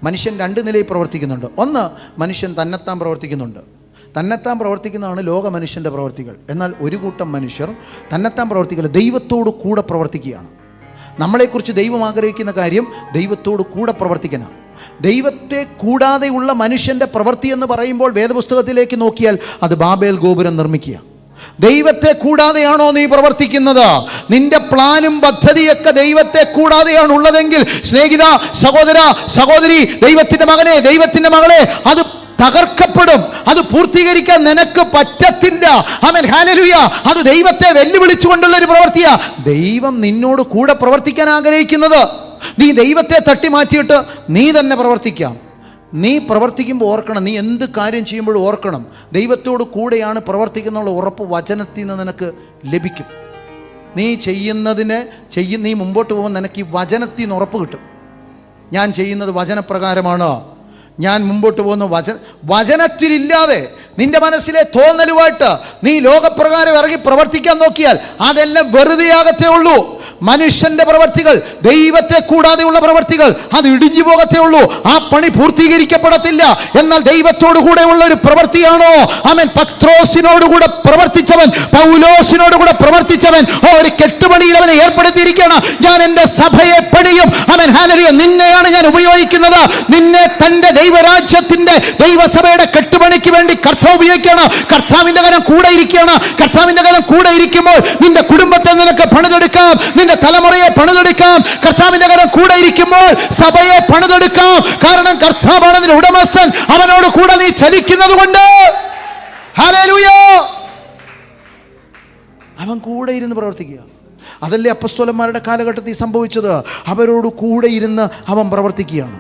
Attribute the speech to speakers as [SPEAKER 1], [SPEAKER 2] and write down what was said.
[SPEAKER 1] മനുഷ്യൻ രണ്ട് നിലയിൽ പ്രവർത്തിക്കുന്നുണ്ട്. ഒന്ന്, മനുഷ്യൻ തന്നെത്താൻ പ്രവർത്തിക്കുന്നുണ്ട്. തന്നെത്താൻ പ്രവർത്തിക്കുന്നതാണ് ലോക മനുഷ്യൻ്റെ പ്രവർത്തികൾ. എന്നാൽ ഒരു കൂട്ടം മനുഷ്യർ തന്നെത്താൻ പ്രവർത്തിക്കില്ല, ദൈവത്തോട് കൂടെ പ്രവർത്തിക്കുകയാണ്. നമ്മളെക്കുറിച്ച് ദൈവം ആഗ്രഹിക്കുന്ന കാര്യം ദൈവത്തോട് കൂടെ പ്രവർത്തിക്കണം. ദൈവത്തെ കൂടാതെയുള്ള മനുഷ്യൻ്റെ പ്രവൃത്തി എന്ന് പറയുമ്പോൾ വേദപുസ്തകത്തിലേക്ക് നോക്കിയാൽ അത് ബാബേൽ ഗോപുരം നിർമ്മിക്കുക. ദൈവത്തെ കൂടാതെയാണോ നീ പ്രവർത്തിക്കുന്നത്? നിന്റെ പ്ലാനും പദ്ധതിയൊക്കെ ദൈവത്തെ കൂടാതെയാണ് ഉള്ളതെങ്കിൽ, സ്നേഹിത, സഹോദര, സഹോദരി, ദൈവത്തിൻ്റെ മകനെ, ദൈവത്തിൻ്റെ മകളെ, അത് തകർക്കപ്പെടും. അത് പൂർത്തീകരിക്കാൻ നിനക്ക് പറ്റത്തില്ല. ആമേൻ, ഹല്ലേലൂയ. അത് ദൈവത്തെ വെല്ലുവിളിച്ചുകൊണ്ടുള്ള ഒരു പ്രവൃത്തിയാ. ദൈവം നിന്നോട് കൂടെ പ്രവർത്തിക്കാൻ ആഗ്രഹിക്കുന്നത്. നീ ദൈവത്തെ തട്ടി മാറ്റിയിട്ട് നീ തന്നെ പ്രവർത്തിക്കാം. നീ പ്രവർത്തിക്കുമ്പോൾ ഓർക്കണം, നീ എന്ത് കാര്യം ചെയ്യുമ്പോഴും ഓർക്കണം, ദൈവത്തോട് കൂടെയാണ് പ്രവർത്തിക്കുന്നുള്ള ഉറപ്പ് വചനത്തിൽ നിന്ന് നിനക്ക് ലഭിക്കും. നീ ചെയ്യുന്നതിന് നീ മുമ്പോട്ട് പോകുമ്പോൾ നിനക്ക് ഈ വചനത്തിൽ നിന്ന് ഉറപ്പ് കിട്ടും. ഞാൻ ചെയ്യുന്നത് വചനപ്രകാരമാണ്, ഞാൻ മുമ്പോട്ട് പോകുന്ന വചനത്തിലില്ലാതെ നിന്റെ മനസ്സിലെ തോന്നലുമായിട്ട് നീ ലോകപ്രകാരം ഇറങ്ങി പ്രവർത്തിക്കാൻ നോക്കിയാൽ അതെല്ലാം വെറുതെയാകത്തേ ഉള്ളൂ. മനുഷ്യന്റെ പ്രവർത്തികൾ, ദൈവത്തെ കൂടാതെയുള്ള പ്രവർത്തികൾ, അത് ഇടിഞ്ഞു പോകത്തേ ഉള്ളൂ. ആ പണി പൂർത്തീകരിക്കപ്പെടത്തില്ല. എന്നാൽ ദൈവത്തോടു കൂടെയുള്ള ഒരു പ്രവൃത്തിയാണോ, ആമേൻ, പത്രോസിനോടുകൂടെ പ്രവർത്തിച്ചവൻ, പൗലോസിനോടുകൂടെ പ്രവർത്തിച്ചവൻ ഒരു കെട്ടുപണിയിൽ അവനെ ഏർപ്പെടുത്തിയിരിക്കുകയാണ്. ഞാൻ എൻ്റെ സഭയെ പണിയും. ആമേൻ, ഹല്ലേലൂയ. നിന്നെയാണ് ഞാൻ ഉപയോഗിക്കുന്നത്. നിന്നെ തൻ്റെ ദൈവരാജ്യത്തിന്റെ, ദൈവസഭയുടെ കെട്ടുപണിക്ക് വേണ്ടി കർത്താവ് ഉപയോഗിക്കുകയാണ്. കർത്താവിന്റെ കരം കൂടെ ഇരിക്കുകയാണ്. കർത്താവിന്റെ കരം കൂടെ ഇരിക്കുമ്പോൾ നിന്റെ കുടുംബത്തെ നിനക്ക് പണിതെടുക്കാം, നിന്റെ തലമുറയെ പണിതെടുക്കാം. കർത്താവിന്റെ കരം കൂടെ ഇരിക്കുമ്പോൾ സഭയെ പണിതെടുക്കാം. കാരണം കർത്താവാണ് അതിന്റെ ഉടമസ്ഥൻ. അവനോട് കൂടെ നീ ചലിക്കുന്നത് കൊണ്ട്, ഹല്ലേലൂയ, അവൻ കൂടെ ഇരുന്ന് പ്രവർത്തിക്കുക. അതല്ലേ അപ്പസ്തോലന്മാരുടെ കാലഘട്ടത്തിൽ സംഭവിച്ചത്. അവരോട് കൂടെ ഇരുന്ന് അവൻ പ്രവർത്തിക്കുകയാണ്.